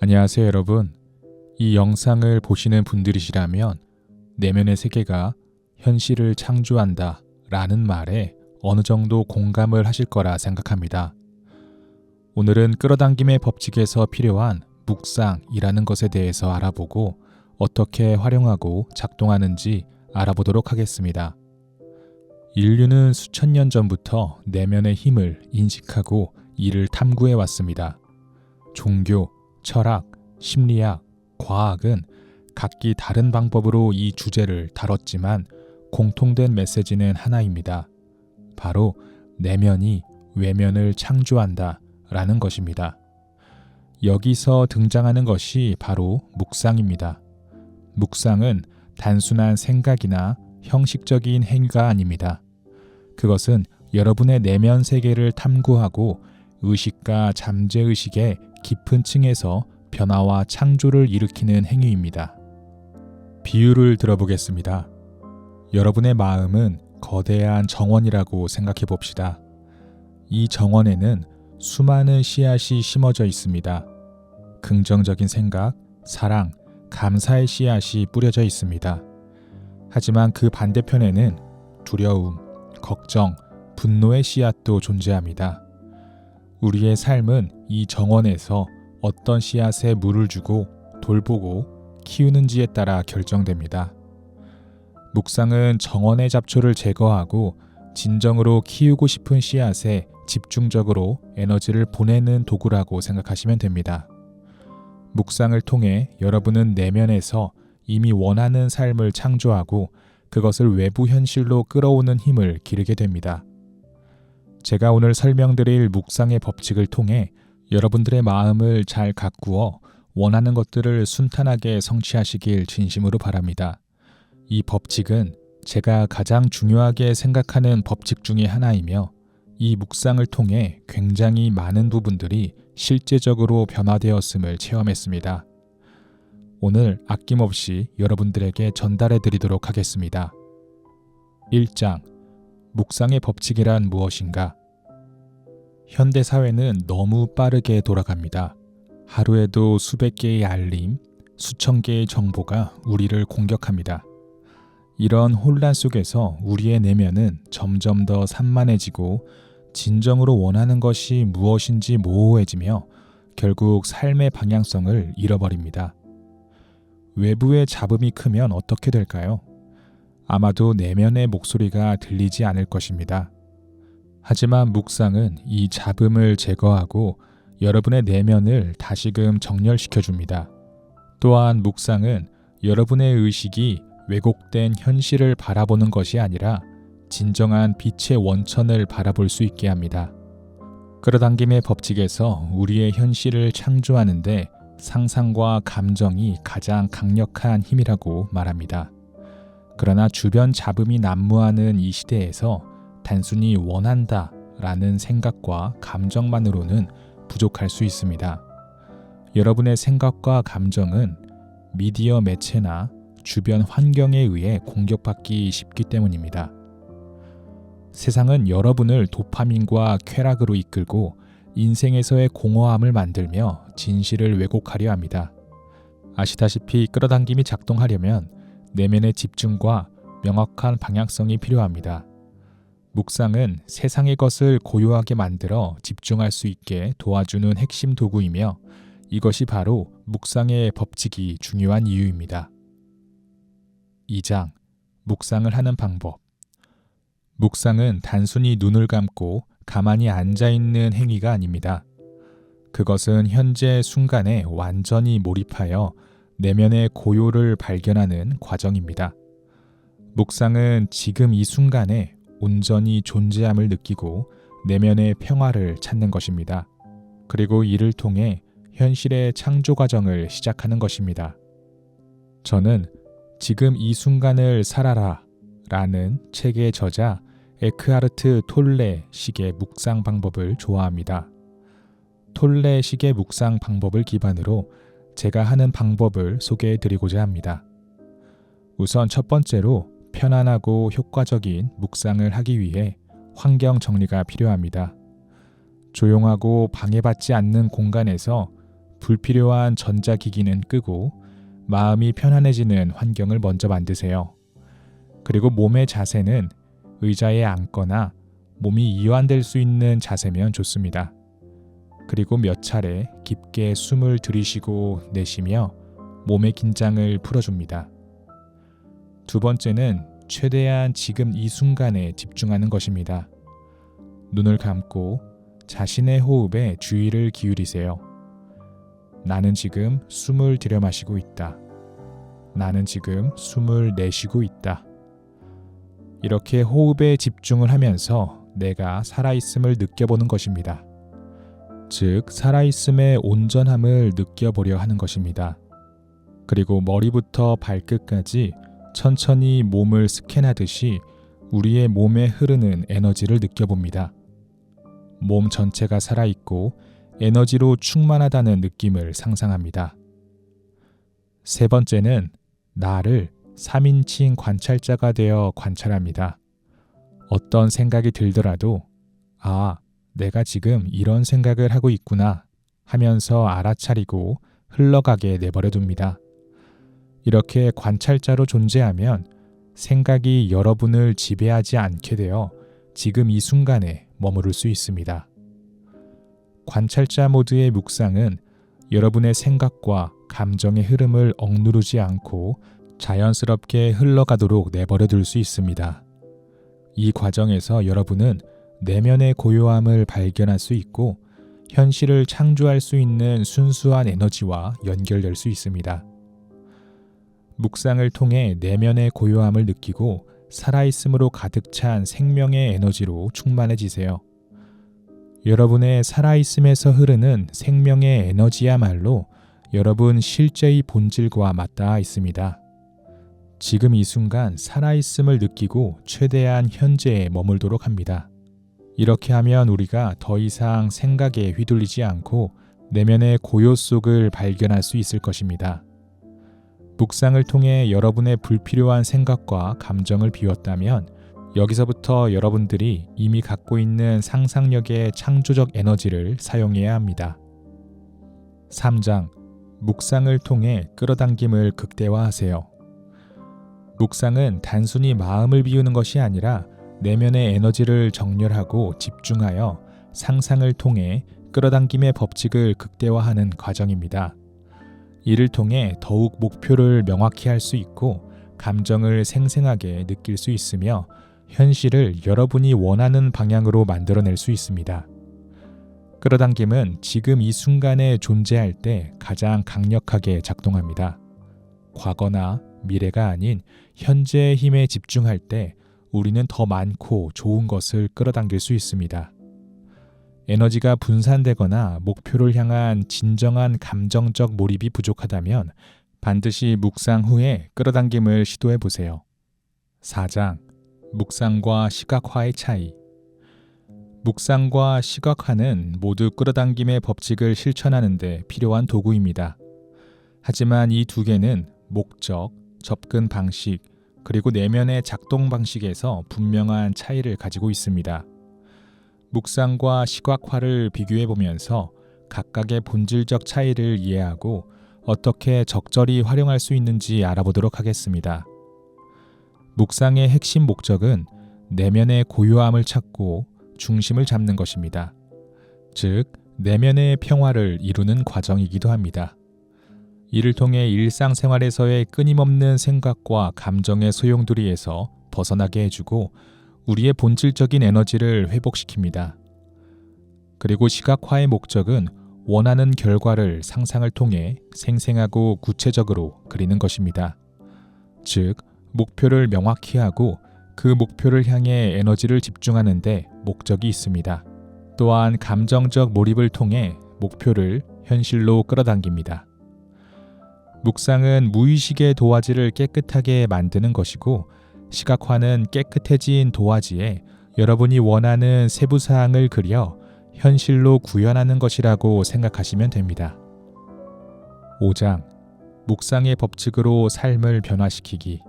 안녕하세요, 여러분. 이 영상을 보시는 분들이시라면 내면의 세계가 현실을 창조한다 라는 말에 어느 정도 공감을 하실 거라 생각합니다. 오늘은 끌어당김의 법칙에서 필요한 묵상이라는 것에 대해서 알아보고 어떻게 활용하고 작동하는지 알아보도록 하겠습니다. 인류는 수천 년 전부터 내면의 힘을 인식하고 이를 탐구해 왔습니다. 종교, 철학, 심리학, 과학은 각기 다른 방법으로 이 주제를 다뤘지만 공통된 메시지는 하나입니다. 바로 내면이 외면을 창조한다 라는 것입니다. 여기서 등장하는 것이 바로 묵상입니다. 묵상은 단순한 생각이나 형식적인 행위가 아닙니다. 그것은 여러분의 내면 세계를 탐구하고 의식과 잠재의식의 깊은 층에서 변화와 창조를 일으키는 행위입니다. 비유를 들어보겠습니다. 여러분의 마음은 거대한 정원이라고 생각해 봅시다. 이 정원에는 수많은 씨앗이 심어져 있습니다. 긍정적인 생각, 사랑, 감사의 씨앗이 뿌려져 있습니다. 하지만 그 반대편에는 두려움, 걱정, 분노의 씨앗도 존재합니다. 우리의 삶은 이 정원에서 어떤 씨앗에 물을 주고 돌보고 키우는지에 따라 결정됩니다. 묵상은 정원의 잡초를 제거하고 진정으로 키우고 싶은 씨앗에 집중적으로 에너지를 보내는 도구라고 생각하시면 됩니다. 묵상을 통해 여러분은 내면에서 이미 원하는 삶을 창조하고 그것을 외부 현실로 끌어오는 힘을 기르게 됩니다. 제가 오늘 설명드릴 묵상의 법칙을 통해 여러분들의 마음을 잘 가꾸어 원하는 것들을 순탄하게 성취하시길 진심으로 바랍니다. 이 법칙은 제가 가장 중요하게 생각하는 법칙 중에 하나이며 이 묵상을 통해 굉장히 많은 부분들이 실제적으로 변화되었음을 체험했습니다. 오늘 아낌없이 여러분들에게 전달해 드리도록 하겠습니다. 1장 묵상의 법칙이란 무엇인가? 현대 사회는 너무 빠르게 돌아갑니다. 하루에도 수백 개의 알림, 수천 개의 정보가 우리를 공격합니다. 이런 혼란 속에서 우리의 내면은 점점 더 산만해지고 진정으로 원하는 것이 무엇인지 모호해지며 결국 삶의 방향성을 잃어버립니다. 외부의 잡음이 크면 어떻게 될까요? 아마도 내면의 목소리가 들리지 않을 것입니다. 하지만 묵상은 이 잡음을 제거하고 여러분의 내면을 다시금 정렬시켜줍니다. 또한 묵상은 여러분의 의식이 왜곡된 현실을 바라보는 것이 아니라 진정한 빛의 원천을 바라볼 수 있게 합니다. 끌어당김의 법칙에서 우리의 현실을 창조하는데 상상과 감정이 가장 강력한 힘이라고 말합니다. 그러나 주변 잡음이 난무하는 이 시대에서 단순히 원한다 라는 생각과 감정만으로는 부족할 수 있습니다. 여러분의 생각과 감정은 미디어 매체나 주변 환경에 의해 공격받기 쉽기 때문입니다. 세상은 여러분을 도파민과 쾌락으로 이끌고 인생에서의 공허함을 만들며 진실을 왜곡하려 합니다. 아시다시피 끌어당김이 작동하려면 내면의 집중과 명확한 방향성이 필요합니다. 묵상은 세상의 것을 고요하게 만들어 집중할 수 있게 도와주는 핵심 도구이며 이것이 바로 묵상의 법칙이 중요한 이유입니다. 2장 묵상을 하는 방법. 묵상은 단순히 눈을 감고 가만히 앉아있는 행위가 아닙니다. 그것은 현재 순간에 완전히 몰입하여 내면의 고요를 발견하는 과정입니다. 묵상은 지금 이 순간에 온전히 존재함을 느끼고 내면의 평화를 찾는 것입니다. 그리고 이를 통해 현실의 창조 과정을 시작하는 것입니다. 저는 지금 이 순간을 살아라 라는 책의 저자 에크하르트 톨레 식의 묵상 방법을 좋아합니다. 톨레 식의 묵상 방법을 기반으로 제가 하는 방법을 소개해 드리고자 합니다. 우선 첫 번째로 편안하고 효과적인 묵상을 하기 위해 환경 정리가 필요합니다. 조용하고 방해받지 않는 공간에서 불필요한 전자기기는 끄고 마음이 편안해지는 환경을 먼저 만드세요. 그리고 몸의 자세는 의자에 앉거나 몸이 이완될 수 있는 자세면 좋습니다. 그리고 몇 차례 깊게 숨을 들이쉬고 내쉬며 몸의 긴장을 풀어줍니다. 두 번째는 최대한 지금 이 순간에 집중하는 것입니다. 눈을 감고 자신의 호흡에 주의를 기울이세요. 나는 지금 숨을 들여마시고 있다. 나는 지금 숨을 내쉬고 있다. 이렇게 호흡에 집중을 하면서 내가 살아있음을 느껴보는 것입니다. 즉, 살아있음의 온전함을 느껴보려 하는 것입니다. 그리고 머리부터 발끝까지 천천히 몸을 스캔하듯이 우리의 몸에 흐르는 에너지를 느껴봅니다. 몸 전체가 살아있고 에너지로 충만하다는 느낌을 상상합니다. 세 번째는 나를 3인칭 관찰자가 되어 관찰합니다. 어떤 생각이 들더라도 내가 지금 이런 생각을 하고 있구나 하면서 알아차리고 흘러가게 내버려 둡니다. 이렇게 관찰자로 존재하면 생각이 여러분을 지배하지 않게 되어 지금 이 순간에 머무를 수 있습니다. 관찰자 모드의 묵상은 여러분의 생각과 감정의 흐름을 억누르지 않고 자연스럽게 흘러가도록 내버려 둘 수 있습니다. 이 과정에서 여러분은 내면의 고요함을 발견할 수 있고 현실을 창조할 수 있는 순수한 에너지와 연결될 수 있습니다. 묵상을 통해 내면의 고요함을 느끼고 살아있음으로 가득 찬 생명의 에너지로 충만해지세요. 여러분의 살아있음에서 흐르는 생명의 에너지야말로 여러분 실제의 본질과 맞닿아 있습니다. 지금 이 순간 살아있음을 느끼고 최대한 현재에 머물도록 합니다. 이렇게 하면 우리가 더 이상 생각에 휘둘리지 않고 내면의 고요 속을 발견할 수 있을 것입니다. 묵상을 통해 여러분의 불필요한 생각과 감정을 비웠다면 여기서부터 여러분들이 이미 갖고 있는 상상력의 창조적 에너지를 사용해야 합니다. 3장. 묵상을 통해 끌어당김을 극대화하세요. 묵상은 단순히 마음을 비우는 것이 아니라 내면의 에너지를 정렬하고 집중하여 상상을 통해 끌어당김의 법칙을 극대화하는 과정입니다. 이를 통해 더욱 목표를 명확히 할 수 있고 감정을 생생하게 느낄 수 있으며 현실을 여러분이 원하는 방향으로 만들어낼 수 있습니다. 끌어당김은 지금 이 순간에 존재할 때 가장 강력하게 작동합니다. 과거나 미래가 아닌 현재의 힘에 집중할 때 우리는 더 많고 좋은 것을 끌어당길 수 있습니다. 에너지가 분산되거나 목표를 향한 진정한 감정적 몰입이 부족하다면 반드시 묵상 후에 끌어당김을 시도해 보세요. 4장. 묵상과 시각화의 차이. 묵상과 시각화는 모두 끌어당김의 법칙을 실천하는 데 필요한 도구입니다. 하지만 이 두 개는 목적, 접근 방식, 그리고 내면의 작동 방식에서 분명한 차이를 가지고 있습니다. 묵상과 시각화를 비교해 보면서 각각의 본질적 차이를 이해하고 어떻게 적절히 활용할 수 있는지 알아보도록 하겠습니다. 묵상의 핵심 목적은 내면의 고요함을 찾고 중심을 잡는 것입니다. 즉, 내면의 평화를 이루는 과정이기도 합니다. 이를 통해 일상생활에서의 끊임없는 생각과 감정의 소용돌이에서 벗어나게 해주고 우리의 본질적인 에너지를 회복시킵니다. 그리고 시각화의 목적은 원하는 결과를 상상을 통해 생생하고 구체적으로 그리는 것입니다. 즉, 목표를 명확히 하고 그 목표를 향해 에너지를 집중하는 데 목적이 있습니다. 또한 감정적 몰입을 통해 목표를 현실로 끌어당깁니다. 묵상은 무의식의 도화지를 깨끗하게 만드는 것이고 시각화는 깨끗해진 도화지에 여러분이 원하는 세부사항을 그려 현실로 구현하는 것이라고 생각하시면 됩니다. 5장. 묵상의 법칙으로 삶을 변화시키기.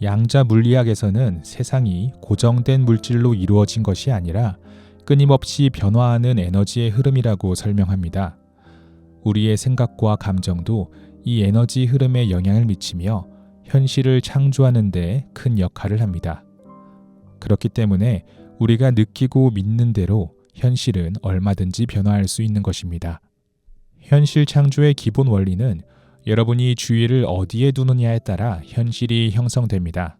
양자 물리학에서는 세상이 고정된 물질로 이루어진 것이 아니라 끊임없이 변화하는 에너지의 흐름이라고 설명합니다. 우리의 생각과 감정도 이 에너지 흐름에 영향을 미치며 현실을 창조하는 데 큰 역할을 합니다. 그렇기 때문에 우리가 느끼고 믿는 대로 현실은 얼마든지 변화할 수 있는 것입니다. 현실 창조의 기본 원리는 여러분이 주의를 어디에 두느냐에 따라 현실이 형성됩니다.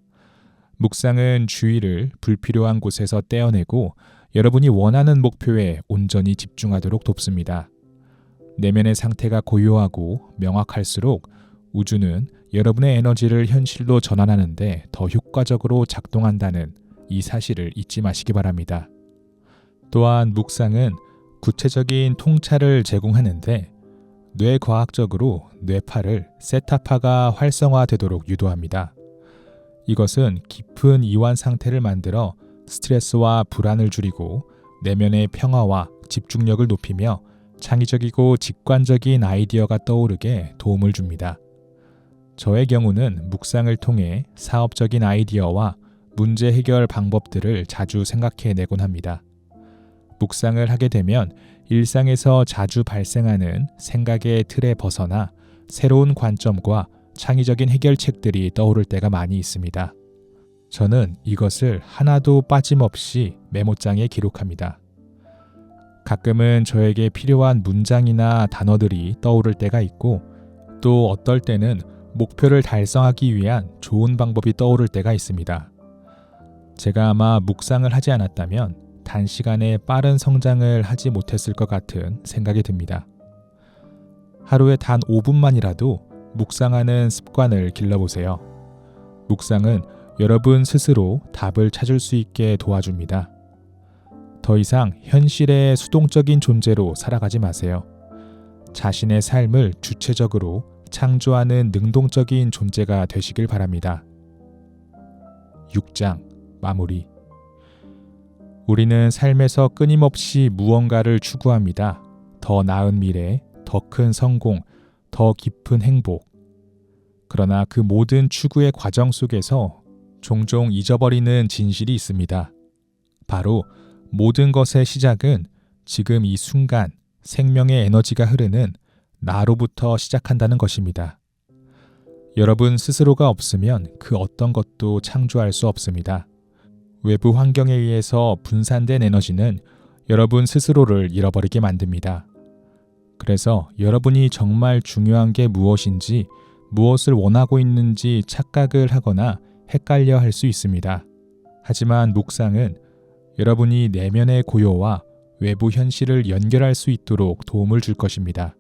묵상은 주의를 불필요한 곳에서 떼어내고 여러분이 원하는 목표에 온전히 집중하도록 돕습니다. 내면의 상태가 고요하고 명확할수록 우주는 여러분의 에너지를 현실로 전환하는데 더 효과적으로 작동한다는 이 사실을 잊지 마시기 바랍니다. 또한 묵상은 구체적인 통찰을 제공하는데 뇌과학적으로 뇌파를 세타파가 활성화되도록 유도합니다. 이것은 깊은 이완 상태를 만들어 스트레스와 불안을 줄이고 내면의 평화와 집중력을 높이며 창의적이고 직관적인 아이디어가 떠오르게 도움을 줍니다. 저의 경우는 묵상을 통해 사업적인 아이디어와 문제 해결 방법들을 자주 생각해내곤 합니다. 묵상을 하게 되면 일상에서 자주 발생하는 생각의 틀에 벗어나 새로운 관점과 창의적인 해결책들이 떠오를 때가 많이 있습니다. 저는 이것을 하나도 빠짐없이 메모장에 기록합니다. 가끔은 저에게 필요한 문장이나 단어들이 떠오를 때가 있고 또 어떨 때는 목표를 달성하기 위한 좋은 방법이 떠오를 때가 있습니다. 제가 아마 묵상을 하지 않았다면 단시간에 빠른 성장을 하지 못했을 것 같은 생각이 듭니다. 하루에 단 5분만이라도 묵상하는 습관을 길러보세요. 묵상은 여러분 스스로 답을 찾을 수 있게 도와줍니다. 더 이상 현실의 수동적인 존재로 살아가지 마세요. 자신의 삶을 주체적으로 창조하는 능동적인 존재가 되시길 바랍니다. 6장 마무리. 우리는 삶에서 끊임없이 무언가를 추구합니다. 더 나은 미래, 더 큰 성공, 더 깊은 행복. 그러나 그 모든 추구의 과정 속에서 종종 잊어버리는 진실이 있습니다. 바로 모든 것의 시작은 지금 이 순간 생명의 에너지가 흐르는 나로부터 시작한다는 것입니다. 여러분 스스로가 없으면 그 어떤 것도 창조할 수 없습니다. 외부 환경에 의해서 분산된 에너지는 여러분 스스로를 잃어버리게 만듭니다. 그래서 여러분이 정말 중요한 게 무엇인지, 무엇을 원하고 있는지 착각을 하거나 헷갈려 할 수 있습니다. 하지만 묵상은 여러분이 내면의 고요와 외부 현실을 연결할 수 있도록 도움을 줄 것입니다.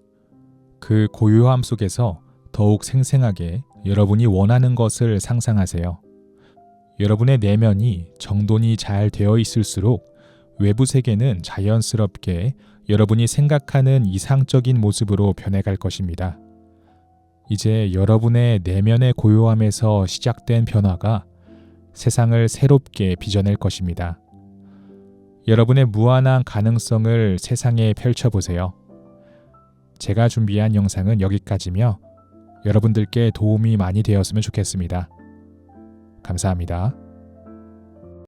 그 고요함 속에서 더욱 생생하게 여러분이 원하는 것을 상상하세요. 여러분의 내면이 정돈이 잘 되어 있을수록 외부 세계는 자연스럽게 여러분이 생각하는 이상적인 모습으로 변해갈 것입니다. 이제 여러분의 내면의 고요함에서 시작된 변화가 세상을 새롭게 빚어낼 것입니다. 여러분의 무한한 가능성을 세상에 펼쳐보세요. 제가 준비한 영상은 여기까지며 여러분들께 도움이 많이 되었으면 좋겠습니다. 감사합니다.